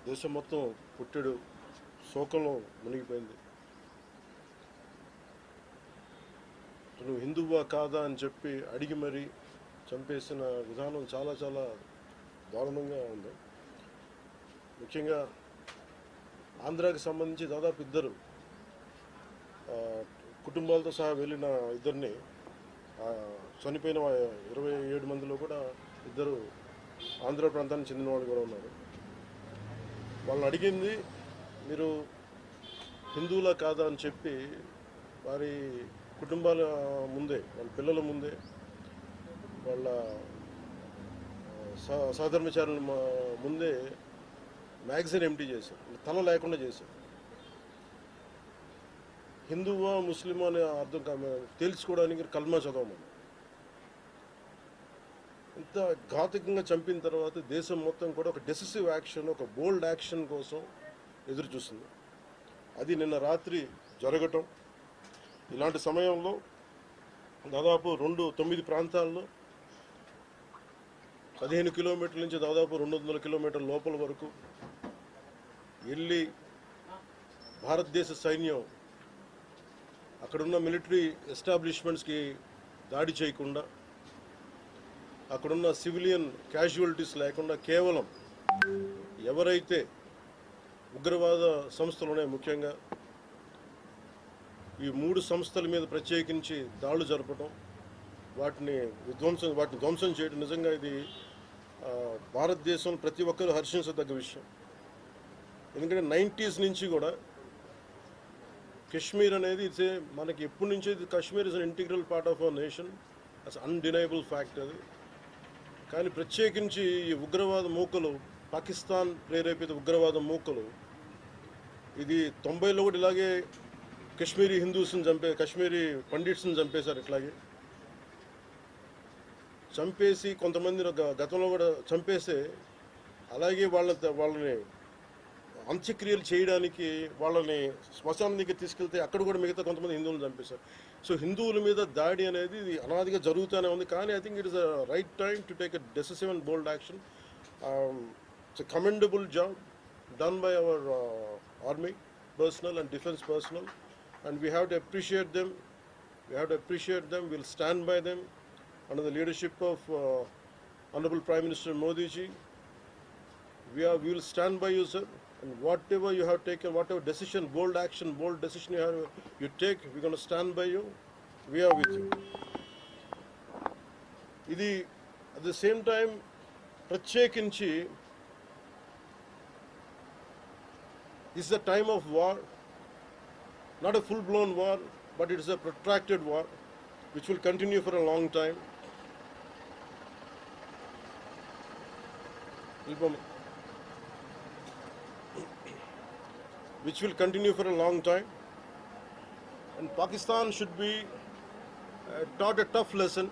దేశం మొత్తం పుట్టెడు శోకంలో మునిగిపోయింది. నువ్వు హిందువా కాదా అని చెప్పి అడిగి మరీ చంపేసిన విధానం చాలా చాలా దారుణంగా ఉంది. ముఖ్యంగా ఆంధ్రాకి సంబంధించి దాదాపు ఇద్దరు కుటుంబాలతో సహా వెళ్ళిన ఇద్దరిని చనిపోయిన 27 మందిలో కూడా ఇద్దరు ఆంధ్ర ప్రాంతానికి చెందిన వాళ్ళు కూడా ఉన్నారు. వాళ్ళని అడిగింది మీరు హిందువులా కాదా అని చెప్పి వారి కుటుంబాల ముందే, వాళ్ళ పిల్లల ముందే, వాళ్ళ సహధర్మచారుల ముందే మ్యాగజైన్ ఎంటీ చేశారు, తల లేకుండా చేశారు. హిందువా ముస్లిమా అనే అర్థం తేల్చుకోవడానికి కల్మా చదవమని. ఇంత ఘాతుకంగా చంపిన తర్వాత దేశం మొత్తం కూడా ఒక డెసిసివ్ యాక్షన్, ఒక బోల్డ్ యాక్షన్ కోసం ఎదురు చూస్తుంది. అది నిన్న రాత్రి జరగటం. ఇలాంటి సమయంలో దాదాపు 9 ప్రాంతాల్లో 15 కిలోమీటర్ల నుంచి దాదాపు 200 కిలోమీటర్ల లోపల వరకు వెళ్ళి భారతదేశ సైన్యం అక్కడున్న మిలిటరీ ఎస్టాబ్లిష్మెంట్స్కి దాడి చేయకుండా, అక్కడున్న సివిలియన్ క్యాజువాలిటీస్ లేకుండా కేవలం ఎవరైతే ఉగ్రవాద సంస్థలు ఉన్నాయో, ముఖ్యంగా ఈ 3 సంస్థల మీద ప్రత్యేకించి దాడులు జరపడం, వాటిని ధ్వంసం చేయడం నిజంగా ఇది భారతదేశం ప్రతి ఒక్కరూ హర్షించదగ్గ విషయం. ఎందుకంటే 90s నుంచి కూడా కశ్మీర్ అనేది మనకి ఎప్పటి నుంచో Kashmir is an integral part of our nation, as undeniable fact అది. కానీ ప్రత్యేకించి ఈ ఉగ్రవాద మూకలు, పాకిస్తాన్ ప్రేరేపిత ఉగ్రవాద మూకలు, ఇది 90లో కూడా ఇలాగే కశ్మీరీ హిందూస్ని కశ్మీరీ పండిట్స్ని చంపేశారు. ఇట్లాగే చంపేసి కొంతమంది గతంలో కూడా చంపేస్తే అలాగే వాళ్ళని అంత్యక్రియలు చేయడానికి వాళ్ళని శ్మశానానికి తీసుకెళ్తే అక్కడ కూడా మిగతా కొంతమంది హిందువులను చంపేశారు. సో హిందువుల మీద దాడి అనేది ఇది అనాదిగా జరుగుతూనే ఉంది. కానీ I think it is a right time to take a decisive and bold action. It's a commendable job done by our army personnel and defense personnel, and we have to appreciate them. We'll stand by them under the leadership of Honorable Prime Minister Modi ji. We will stand by you, sir, and whatever you have taken, whatever decision, bold decision you take, we're going to stand by you. We are with you. Idi at the same time ప్రత్యేకించి this is a time of war, not a full-blown war, but it is a protracted war which will continue for a long time. And Pakistan should be taught a tough lesson,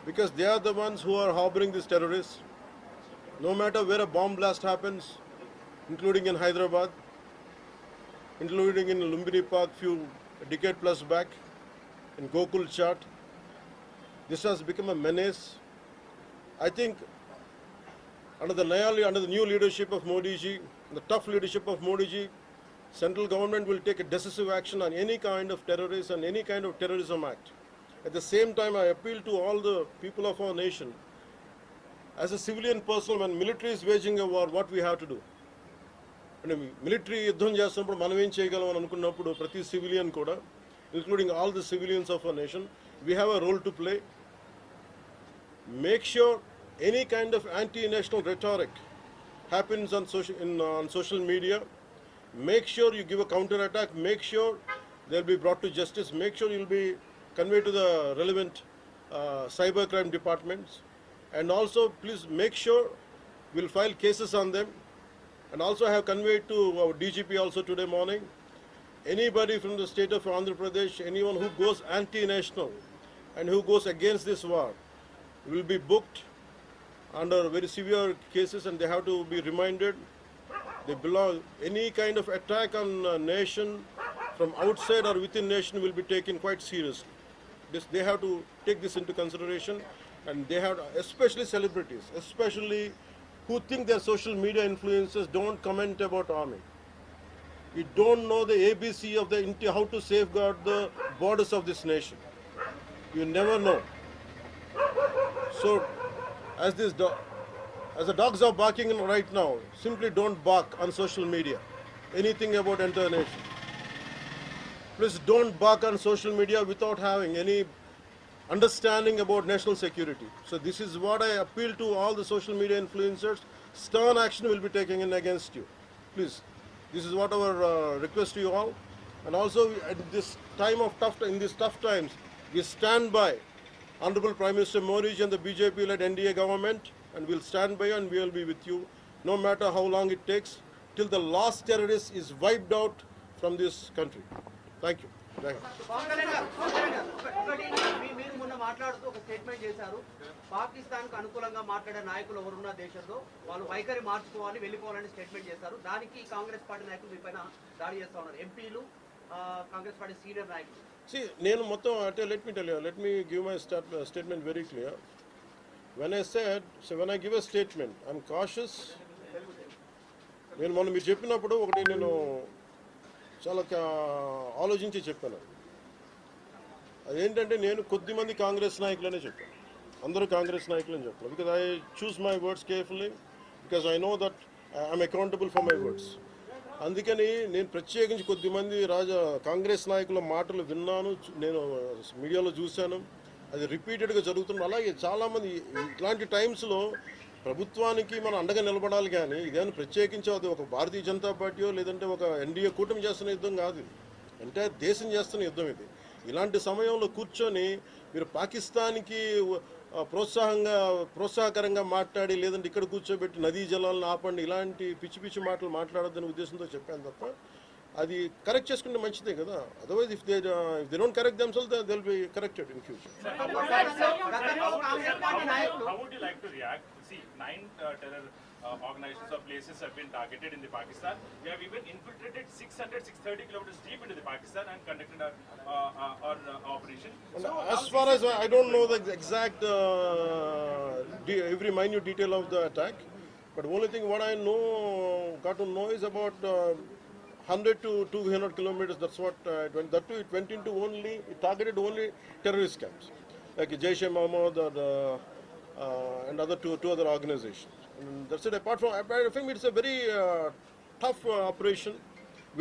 because they are the ones who are harboring these terrorists. No matter where a bomb blast happens, including in Hyderabad, including in Lumbini Park a decade plus back, in Gokul Chat, this has become a menace. I think under the new leadership of Modi ji, the tough leadership of Modi ji, central government will take a decisive action on any kind of terrorist and any kind of terrorism act. At the same time, I appeal to all the people of our nation, as a civilian person, when military is waging a war, what we have to do? Military యుద్ధం చేస్తున్నప్పుడు మనం ఏం చేయగలం అని అనుకున్నప్పుడు ప్రతి civilian కూడా, including all the civilians of our nation, we have a role to play. Make sure any kind of anti-national rhetoric happens on social media. Make sure you give a counter attack. Make sure they'll be brought to justice. Make sure you'll be conveyed to the relevant cyber crime departments. And also, please make sure we'll file cases on them. And also I have conveyed to our DGP also today morning, anybody from the state of Andhra Pradesh, anyone who goes anti-national and who goes against this war will be booked under very severe cases, and they have to be reminded they belong. Any kind of attack on a nation from outside or within nation will be taken quite seriously. They have to take this into consideration, and they have, especially celebrities, especially who think they're social media influencers don't comment about army. You don't know the ABC of how to safeguard the borders of this nation. You never know. So, as as the dogs are barking right now, simply don't bark on social media. Anything about entire nation. Please don't bark on social media without having any understanding about national security. So this is what I appeal to all the social media influencers. Stern action will be taken in against you. Please, this is what our request to you all. And also at this time of in these tough times, we stand by Honorable Prime Minister Modi and the BJP-led NDA government, and we'll stand by you and we will be with you, no matter how long it takes, till the last terrorist is wiped out from this country. Thank you. Thank you. మీరు మొన్న మాట్లాడుతూ ఒక statement చేశారు, పాకిస్తాన్ కు అనుకూలంగా మాట్లాడే నాయకులు ఎవరున్న దేశంలో వాళ్ళు వైఖరి మార్చుకోవాలి, వెళ్ళిపోవాలని స్టేట్మెంట్ చేశారు. దానికి కాంగ్రెస్ పార్టీ నాయకులు మీ పైన దాడి చేస్తా ఉన్నారు, ఎంపీలు, కాంగ్రెస్ పార్టీ సీనియర్ నాయకులు. See, నేను మొత్తం అంటే let me give my statement very clear. When I give a statement, I'm cautious. నేను మొన్న మీరు చెప్పినప్పుడు ఒకటి నేను చాలా ఆలోచించి చెప్పాను. అదేంటంటే నేను కొద్దిమంది కాంగ్రెస్ నాయకులనే చెప్పాను, అందరూ కాంగ్రెస్ నాయకులని చెప్పాను. Because I choose my words carefully, because I know that I'm accountable for my words. అందుకని నేను ప్రత్యేకించి కొద్దిమంది కాంగ్రెస్ నాయకుల మాటలు విన్నాను, నేను మీడియాలో చూశాను, అది రిపీటెడ్గా జరుగుతుంది. అలాగే చాలామంది ఇట్లాంటి టైమ్స్లో ప్రభుత్వానికి మనం అండగా నిలబడాలి, కానీ ఇదేమైనా ప్రత్యేకించి అది ఒక భారతీయ జనతా పార్టీయో లేదంటే ఒక ఎన్డీఏ కూటమి చేస్తున్న యుద్ధం కాదు, అంటే దేశం చేస్తున్న యుద్ధం ఇది. ఇలాంటి సమయంలో కూర్చొని మీరు పాకిస్తాన్కి ప్రోత్సాహకరంగా మాట్లాడి లేదంటే ఇక్కడ కూర్చోబెట్టి నదీ జలాలను ఆపండి, ఇలాంటి పిచ్చి పిచ్చి మాటలు మాట్లాడొద్దనే ఉద్దేశంతో చెప్పాను తప్ప, అది కరెక్ట్ చేసుకుంటే మంచిదే కదా. Otherwise if they don't correct themselves they will be corrected in future. How would you like to react? See, 9 terror organizations or places have been targeted in the Pakistan. They have even infiltrated 630 kilometers deep into the Pakistan and conducted our operation. So, as far as I don't know the exact every minute detail of the attack, but only thing what I got to know is about 100 to 200 kilometers. That's what it went. That too, it went into it targeted only terrorist camps like Jaish-e-Mohammed and other two other organizations. And that's it. Apart from, I think it's a very tough operation,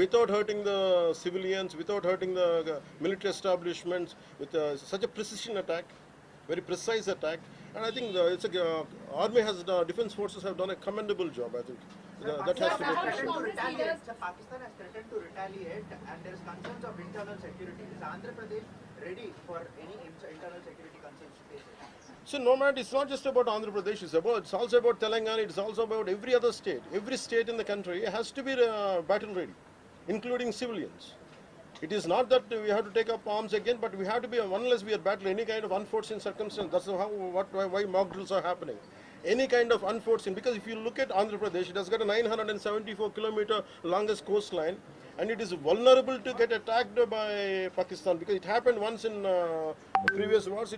without hurting the civilians, without hurting the military establishments, with such a precision attack, very precise attack. And I think army defense forces have done a commendable job. I think that has to be appreciated. Pakistan has threatened to retaliate, and there is concerns of internal security. Is Andhra Pradesh ready for any internal security concerns to face it? So no matter, it's not just about Andhra Pradesh, it's also about Telangana, it's also about every other state. Every state in the country has to be battle ready, including civilians. It is not that we have to take up arms again, but we have to be, unless we are battling any kind of unforeseen circumstance. That's why mock drills are happening. Any kind of unforeseen, because if you look at Andhra Pradesh, it has got a 974-kilometer longest coastline, and it is vulnerable to get attacked by Pakistan, because it happened once in previous wars.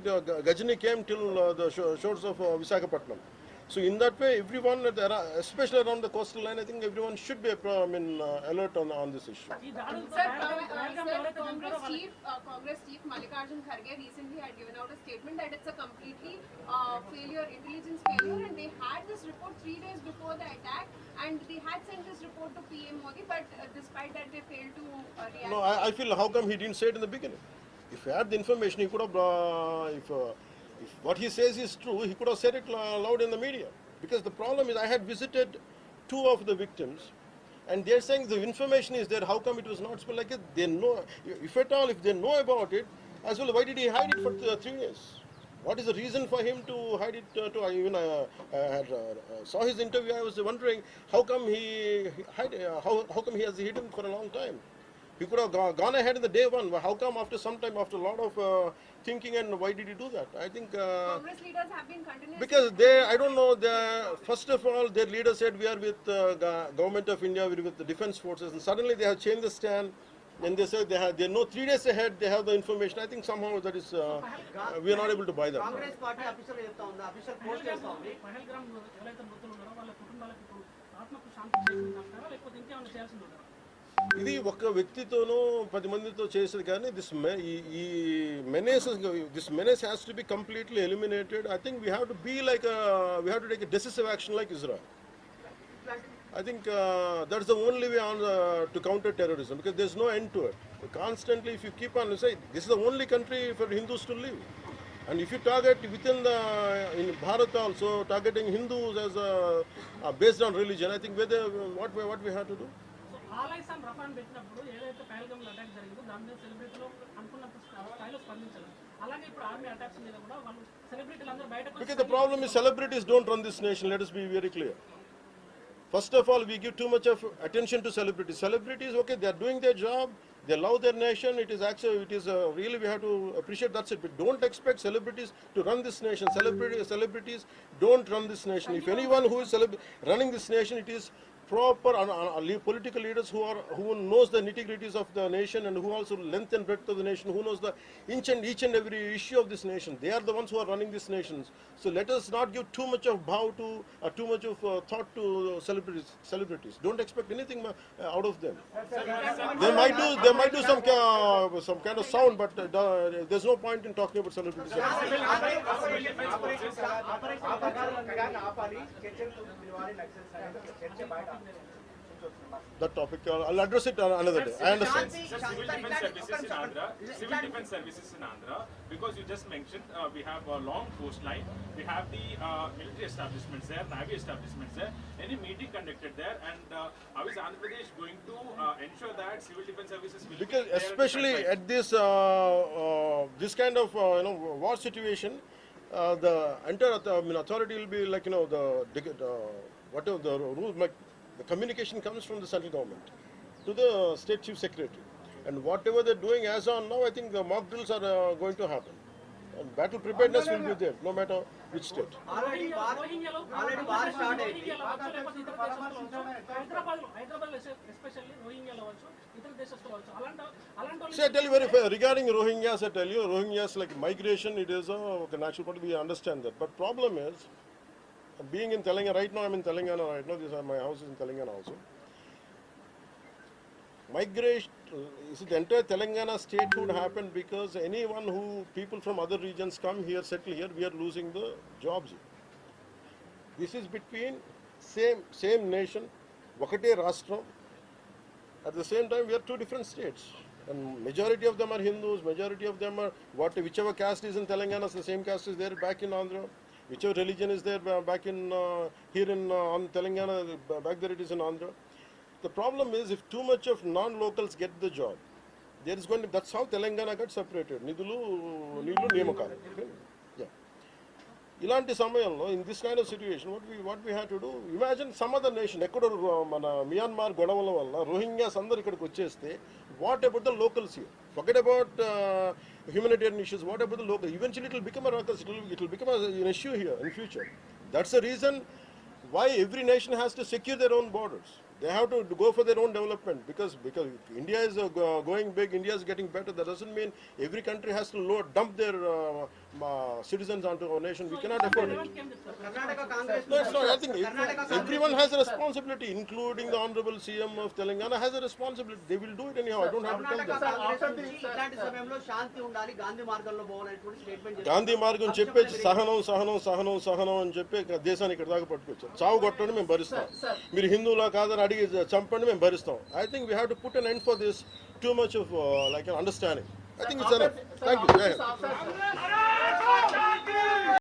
Gajini came till the shores of Visakhapatnam. So in that way, everyone, especially around the coastal line, I think everyone should be alert on this issue. Sir, Congress Chief Mallikarjun Kharge recently had given out a statement that it's a completely intelligence failure, and they had this report 3 days before the attack, and they had sent this report to PM Modi, but despite that they failed to react. No, I feel, how come he didn't say it in the beginning? If he had the information, he could have, if what he says is true, he could have said it loud in the media. Because the problem is, I had visited 2 of the victims, and they're saying the information is there. How come it was not spoken like it? They know, if at all, if they know about it, as well, why did he hide it for 3 years? What is the reason for him to hide it? Saw his interview. I was wondering how come how come he has hidden for a long time. He could have gone ahead in the day one. How come after some time, after a lot of thinking, and why did he do that? I think Congress leaders have been continuously, because I don't know. First of all, their leader said we are with government of India, we are with the defense forces, and suddenly they have changed the stand. And they said they know 3 days ahead they have the information. I think somehow that is we are not able to buy that. Congress party official చెప్తా ఉందా, official post చేస్తా ఉంది. ఇంకేమైనా చేయాల్సింది ఉందా? ఇది ఒక వ్యక్తితోనో 10 మందితో చేసేది కానీ ఈ menace has to be completely eliminated. I think we have to be like we have to take a decisive action like Israel. I think that's the only way on to counter terrorism, because there's no end to it. Constantly, if you keep on saying this is the only country for Hindus to live, and if you target within in Bharat also targeting Hindus as based on religion, I think what we have to do. So all eyes on రఫాన్ పెట్టినప్పుడు ఏదైతే పహల్గామ్లో attack జరిగిందో దాని మీద సెలబ్రిటీలు అనుకున్నంత స్థాయిలో స్పందించారు. అలాగే ఇప్పుడు ఆర్మీ అటాక్స్ మీద కూడా వాళ్ళు సెలబ్రిటీలు అందరూ బయటకు Because the problem is celebrities don't run this nation. Let us be very clear. First of all, we give too much of attention to celebrities. Celebrities, okay, they are doing their job. They love their nation. It is actually, really we have to appreciate. That's it. But don't expect celebrities to run this nation. Celebrities don't run this nation. If anyone who is running this nation, it is proper political leaders who knows the nitty-gritties of the nation, and who also length and breadth of the nation, who knows the each and every issue of this nation. They are the ones who are running this nation. So let us not give too much of bow to too much of thought to celebrities. Don't expect anything out of them. They might do some kind of sound, but there's no point in talking about celebrities. That topic, I'll address it another day. I understand. Civil defense services in Andhra, because you just mentioned we have a long coastline, we have the military establishments there, navy establishments there. Any meeting conducted there, and how is Andhra Pradesh going to ensure that civil defense services will Because be there especially at this kind of war situation, the entire authority will be like whatever the rules, like the communication comes from the central government to the state chief secretary, and whatever they're doing as on now, I think the mock drills are going to happen, and battle preparedness will be there no matter which state. Already war start అయింది. Hyderabad especially రోహింగ్యాలో అవ్వచ్చు, ఇతర దేశస్తులు అవ్వచ్చు, అలాంటి See, I tell you very fair, regarding Rohingyas, I tell you, Rohingyas like migration, it is a natural part, we understand that, but problem is, being in Telangana, right now I'm in Telangana right now, my house is in Telangana also. Migration, the entire Telangana statehood happened because people from other regions come here, settle here, we are losing the jobs here. This is between same nation, Vakate Rashtra. At the same time, we are two different states. And majority of them are Hindus, majority of them are whichever caste is in Telangana, the same caste is there back in Andhra. Whichever religion is there back in here in Telangana, back there it is in Andhra. The problem is, if too much of non-locals get the job, there is going to, that's how Telangana got separated. Nidulu, Nilu, Niyamakalu. Yeah. ఇలాంటి సమయంలో in this kind of situation, what we have to do, imagine some other nation, ఎక్కడో మన Myanmar గొడవల వల్ల Rohingyas అందరు ఇక్కడికి వచ్చేస్తే, what about the locals here? Forget about humanitarian issues, what about the local? Eventually it will become a ruckus, it will become an issue here in future. That's the reason why every nation has to secure their own borders. They have to go for their own development, because India is going big, India is getting better. That doesn't mean every country has to dump their citizens onto our nation. We cannot afford it. Karnataka Congress No, it's not. I think everyone has a responsibility, including the Honorable CM of Telangana has a responsibility. They will do it anyhow. I don't have to tell Karnataka them. Congress నుంచి ఇట్లాంటి సమయంలో శాంతి ఉండాలి, గాంధీ మార్గంలో పోవాలనేటువంటి statement Gandhi మార్గం చెప్పేసి సహనం అని చెప్పి దేశాన్ని ఇక్కడ దాకా పట్టుకొచ్చారు. చావు కొట్టండి మేము భరిస్తాం, మీరు హిందువులా కాదని అడిగి చంపండి మేము భరిస్తాం. I think we have to put an end for this too much of like an understanding. I think it's enough. Thank you.